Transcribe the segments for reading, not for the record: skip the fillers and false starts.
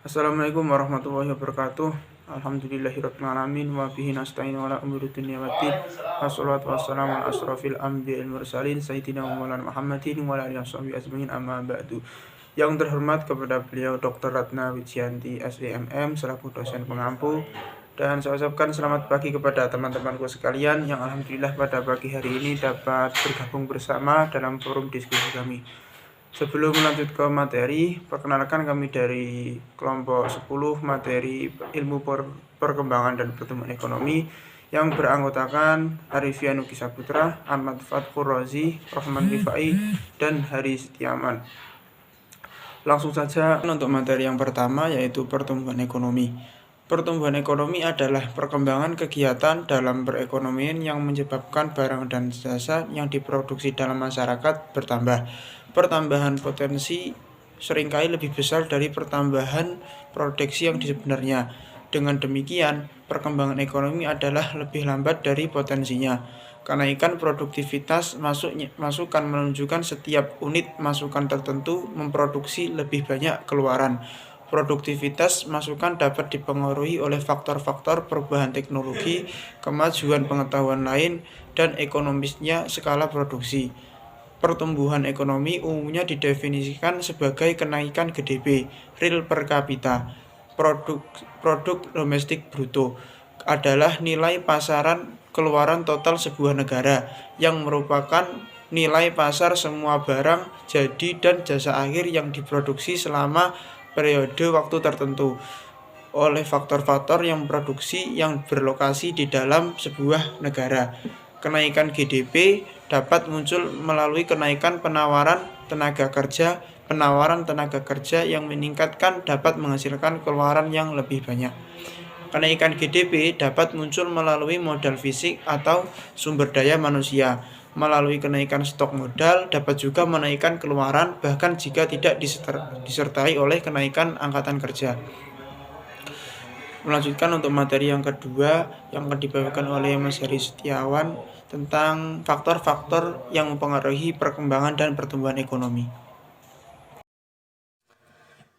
Assalamualaikum warahmatullahi wabarakatuh. Alhamdulillahirabbil alamin wa bihi nasta'in wa ala umuri dunya waddin. Wassalatu wassalamu ala asrofil anbiya'il mursalin sayyidina Maulana Muhammadin wa ala alihi washabihi ajmain, amma ba'du. Yang terhormat kepada beliau Dr. Ratna Wijianti SEMM selaku dosen pengampu, dan saya ucapkan selamat pagi kepada teman-temanku sekalian yang alhamdulillah pada pagi hari ini dapat bergabung bersama dalam forum diskusi kami. Sebelum lanjut ke materi, perkenalkan kami dari kelompok 10 materi ilmu perkembangan dan pertumbuhan ekonomi yang beranggotakan Arifian Nuki Saputra, Ahmad Fatkur Rozi, Rahman Rifai, dan Hari Setiaman. Langsung saja untuk materi yang pertama, yaitu pertumbuhan ekonomi. Pertumbuhan ekonomi adalah perkembangan kegiatan dalam perekonomian yang menyebabkan barang dan jasa yang diproduksi dalam masyarakat bertambah. Pertambahan potensi seringkali lebih besar dari pertambahan produksi yang sebenarnya. Dengan demikian, perkembangan ekonomi adalah lebih lambat dari potensinya. Kenaikan produktivitas masukan menunjukkan setiap unit masukan tertentu memproduksi lebih banyak keluaran. Produktivitas masukan dapat dipengaruhi oleh faktor-faktor perubahan teknologi, kemajuan pengetahuan lain, dan ekonomisnya skala produksi. Pertumbuhan ekonomi umumnya didefinisikan sebagai kenaikan GDP, real per kapita. Produk domestik bruto adalah nilai pasaran keluaran total sebuah negara yang merupakan nilai pasar semua barang, jadi dan jasa akhir yang diproduksi selama periode waktu tertentu oleh faktor-faktor yang produksi yang berlokasi di dalam sebuah negara. Kenaikan GDP dapat muncul melalui kenaikan penawaran tenaga kerja. Penawaran tenaga kerja yang meningkatkan dapat menghasilkan keluaran yang lebih banyak. Kenaikan GDP dapat muncul melalui modal fisik atau sumber daya manusia. Melalui kenaikan stok modal dapat juga menaikkan keluaran, bahkan jika tidak disertai oleh kenaikan angkatan kerja. Melanjutkan untuk materi yang kedua yang akan dibawakan oleh Mas Hari Setiawan tentang faktor-faktor yang mempengaruhi perkembangan dan pertumbuhan ekonomi.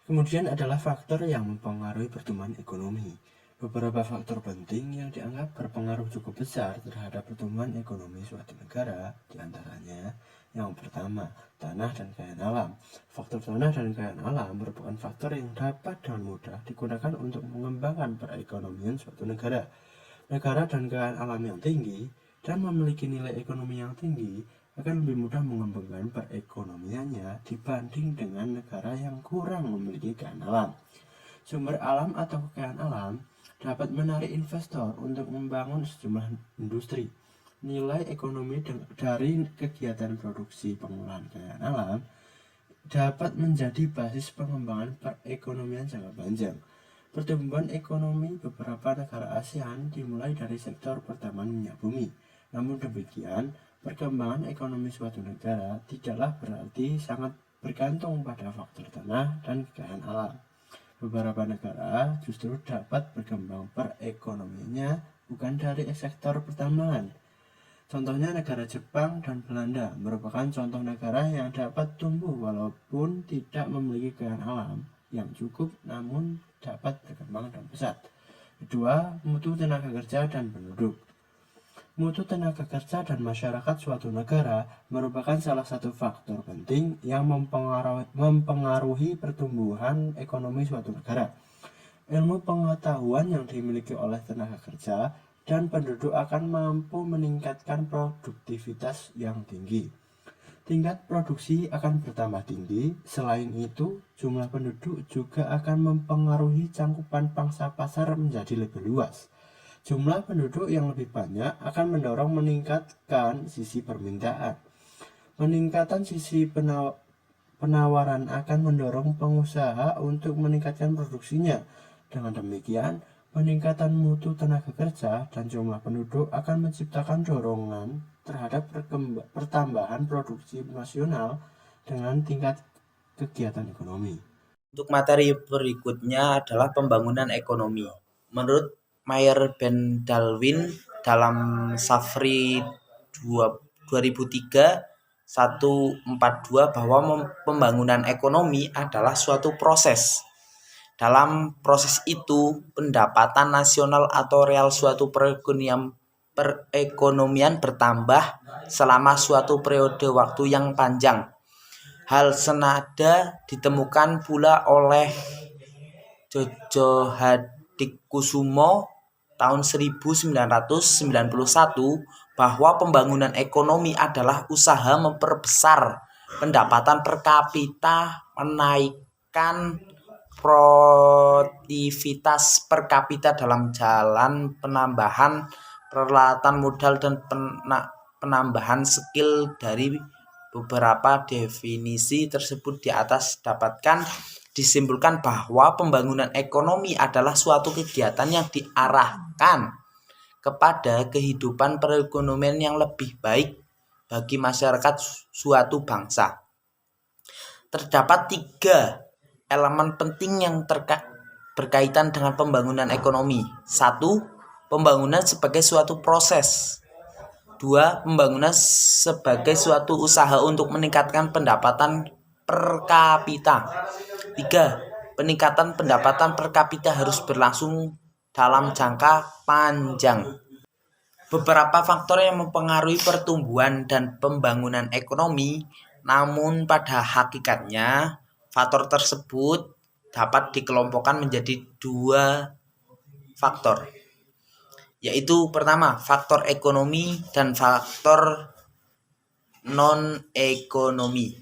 Kemudian adalah faktor yang mempengaruhi pertumbuhan ekonomi. Beberapa faktor penting yang dianggap berpengaruh cukup besar terhadap pertumbuhan ekonomi suatu negara, diantaranya yang pertama, tanah dan kekayaan alam. Faktor tanah dan kekayaan alam merupakan faktor yang dapat dengan mudah digunakan untuk mengembangkan perekonomian suatu negara. Negara dan kekayaan alam yang tinggi dan memiliki nilai ekonomi yang tinggi akan lebih mudah mengembangkan perekonomiannya dibanding dengan negara yang kurang memiliki kekayaan alam. Sumber alam atau kekayaan alam dapat menarik investor untuk membangun sejumlah industri. Nilai ekonomi dari kegiatan produksi pengolahan kekayaan alam dapat menjadi basis pengembangan perekonomian jangka panjang. Pertumbuhan ekonomi beberapa negara ASEAN dimulai dari sektor pertambangan minyak bumi. Namun demikian, perkembangan ekonomi suatu negara tidaklah berarti sangat bergantung pada faktor tanah dan kekayaan alam. Beberapa negara justru dapat berkembang perekonomiannya bukan dari sektor pertambangan. Contohnya negara Jepang dan Belanda merupakan contoh negara yang dapat tumbuh walaupun tidak memiliki kekayaan alam yang cukup, namun dapat berkembang dan pesat. Kedua, mutu tenaga kerja dan penduduk. Mutu tenaga kerja dan masyarakat suatu negara merupakan salah satu faktor penting yang mempengaruhi pertumbuhan ekonomi suatu negara. Ilmu pengetahuan yang dimiliki oleh tenaga kerja dan penduduk akan mampu meningkatkan produktivitas yang tinggi. Tingkat produksi akan bertambah tinggi. Selain itu, jumlah penduduk juga akan mempengaruhi cangkupan pangsa pasar menjadi lebih luas. Jumlah penduduk yang lebih banyak akan mendorong meningkatkan sisi permintaan. Peningkatan sisi penawaran akan mendorong pengusaha untuk meningkatkan produksinya. Dengan demikian, peningkatan mutu tenaga kerja dan jumlah penduduk akan menciptakan dorongan terhadap pertambahan produksi nasional dengan tingkat kegiatan ekonomi. Untuk materi berikutnya adalah pembangunan ekonomi. Menurut Meyer Ben Dalwin dalam Safri 2003 142 bahwa pembangunan ekonomi adalah suatu proses Dalam proses itu, pendapatan nasional atau real suatu perekonomian bertambah selama suatu periode waktu yang panjang. Hal senada ditemukan pula oleh Jojo Hadikusumo tahun 1991 bahwa pembangunan ekonomi adalah usaha memperbesar pendapatan per kapita, menaikkan produktivitas per kapita dalam jalan penambahan peralatan modal dan penambahan skill. Dari beberapa definisi tersebut di atas disimpulkan bahwa pembangunan ekonomi adalah suatu kegiatan yang diarahkan kepada kehidupan perekonomian yang lebih baik bagi masyarakat suatu bangsa. Terdapat 3 elemen penting yang berkaitan dengan pembangunan ekonomi. 1. Pembangunan sebagai suatu proses. 2. Pembangunan sebagai suatu usaha untuk meningkatkan pendapatan per kapita. 3. Peningkatan pendapatan per kapita harus berlangsung dalam jangka panjang. Beberapa faktor yang mempengaruhi pertumbuhan dan pembangunan ekonomi, namun pada hakikatnya faktor tersebut dapat dikelompokkan menjadi 2 faktor, yaitu pertama faktor ekonomi dan faktor non-ekonomi.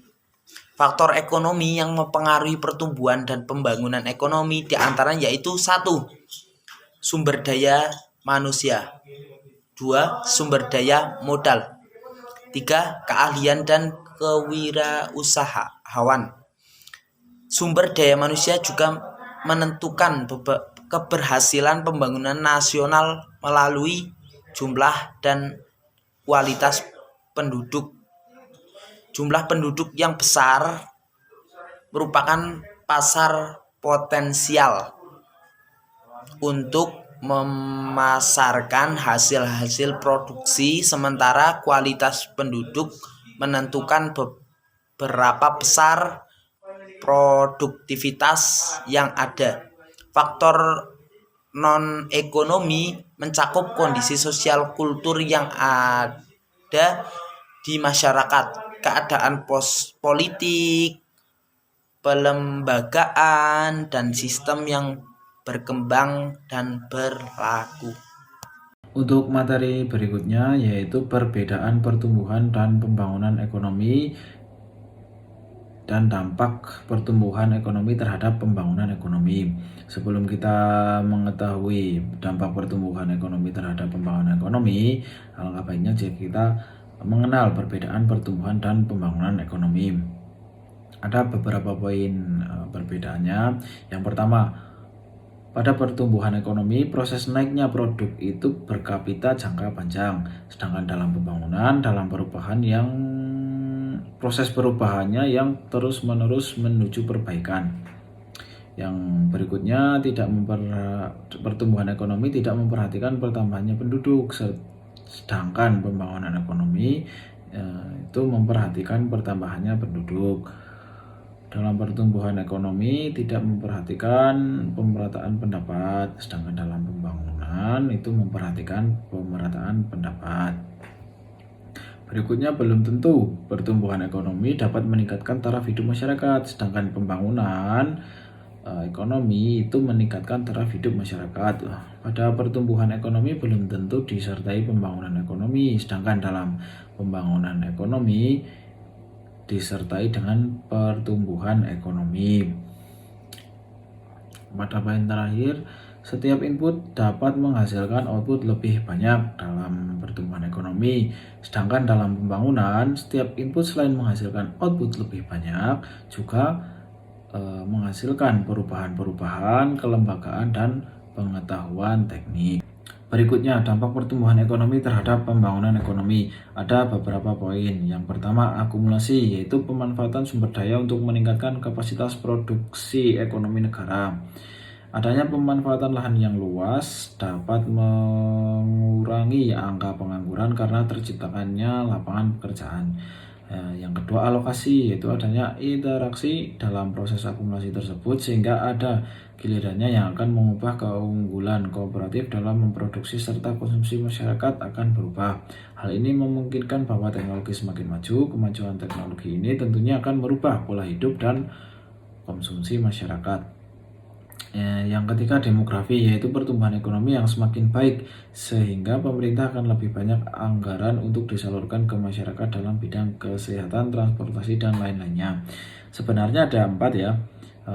Faktor ekonomi yang mempengaruhi pertumbuhan dan pembangunan ekonomi diantaranya yaitu 1. Sumber daya manusia. 2. Sumber daya modal. 3. Keahlian dan kewirausahaan. Sumber daya manusia juga menentukan keberhasilan pembangunan nasional melalui jumlah dan kualitas penduduk. Jumlah penduduk yang besar merupakan pasar potensial untuk memasarkan hasil-hasil produksi, sementara kualitas penduduk menentukan berapa besar produktivitas yang ada. Faktor non-ekonomi mencakup kondisi sosial kultur yang ada di masyarakat, keadaan politik, pelembagaan, dan sistem yang berkembang dan berlaku. Untuk materi berikutnya yaitu perbedaan pertumbuhan dan pembangunan ekonomi dan dampak pertumbuhan ekonomi terhadap pembangunan ekonomi. Sebelum kita mengetahui dampak pertumbuhan ekonomi terhadap pembangunan ekonomi, alangkah baiknya jika kita mengenal perbedaan pertumbuhan dan pembangunan ekonomi. Ada beberapa poin perbedaannya. Yang pertama, pada pertumbuhan ekonomi, proses naiknya produk itu berkapita jangka panjang, sedangkan dalam pembangunan, dalam perubahan proses perubahannya yang terus-menerus menuju perbaikan. Yang berikutnya, pertumbuhan ekonomi tidak memperhatikan pertambahannya penduduk, sedangkan pembangunan ekonomi itu memperhatikan pertambahannya penduduk. Dalam pertumbuhan ekonomi tidak memperhatikan pemerataan pendapat, sedangkan dalam pembangunan itu memperhatikan pemerataan pendapat. Berikutnya, belum tentu pertumbuhan ekonomi dapat meningkatkan taraf hidup masyarakat, sedangkan pembangunan ekonomi itu meningkatkan taraf hidup masyarakat. Pada pertumbuhan ekonomi belum tentu disertai pembangunan ekonomi, sedangkan dalam pembangunan ekonomi disertai dengan pertumbuhan ekonomi. Pada poin terakhir, setiap input dapat menghasilkan output lebih banyak dalam pertumbuhan ekonomi, sedangkan dalam pembangunan setiap input selain menghasilkan output lebih banyak juga menghasilkan perubahan-perubahan kelembagaan dan pengetahuan teknik. Berikutnya, dampak pertumbuhan ekonomi terhadap pembangunan ekonomi. Ada beberapa poin. Yang pertama, akumulasi, yaitu pemanfaatan sumber daya untuk meningkatkan kapasitas produksi ekonomi negara. Adanya pemanfaatan lahan yang luas dapat mengurangi angka pengangguran karena terciptakannya lapangan pekerjaan. Yang kedua alokasi, yaitu adanya interaksi dalam proses akumulasi tersebut sehingga ada gilirannya yang akan mengubah keunggulan kooperatif dalam memproduksi serta konsumsi masyarakat akan berubah. Hal ini memungkinkan bahwa teknologi semakin maju. Kemajuan teknologi ini tentunya akan merubah pola hidup dan konsumsi masyarakat. Yang ketiga demografi, yaitu pertumbuhan ekonomi yang semakin baik sehingga pemerintah akan lebih banyak anggaran untuk disalurkan ke masyarakat dalam bidang kesehatan, transportasi, dan lain-lainnya. Sebenarnya ada 4 ya,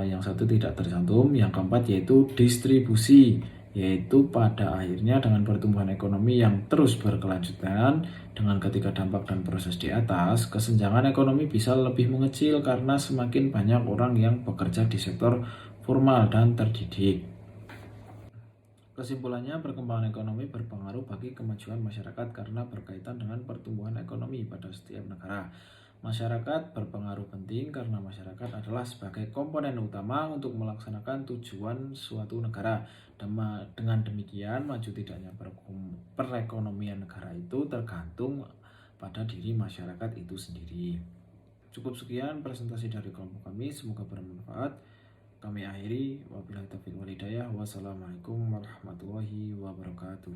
yang satu tidak tercantum. Yang keempat yaitu distribusi, yaitu pada akhirnya dengan pertumbuhan ekonomi yang terus berkelanjutan dengan ketiga dampak dan proses di atas, kesenjangan ekonomi bisa lebih mengecil karena semakin banyak orang yang bekerja di sektor formal dan terdidik. Kesimpulannya, perkembangan ekonomi berpengaruh bagi kemajuan masyarakat karena berkaitan dengan pertumbuhan ekonomi pada setiap negara. Masyarakat berpengaruh penting karena masyarakat adalah sebagai komponen utama untuk melaksanakan tujuan suatu negara. Dengan demikian, maju tidaknya perekonomian negara itu tergantung pada diri masyarakat itu sendiri. Cukup sekian presentasi dari kelompok kami, semoga bermanfaat. Kami akhiri, wabillahi taufiq wal hidayah. Wassalamualaikum warahmatullahi wabarakatuh.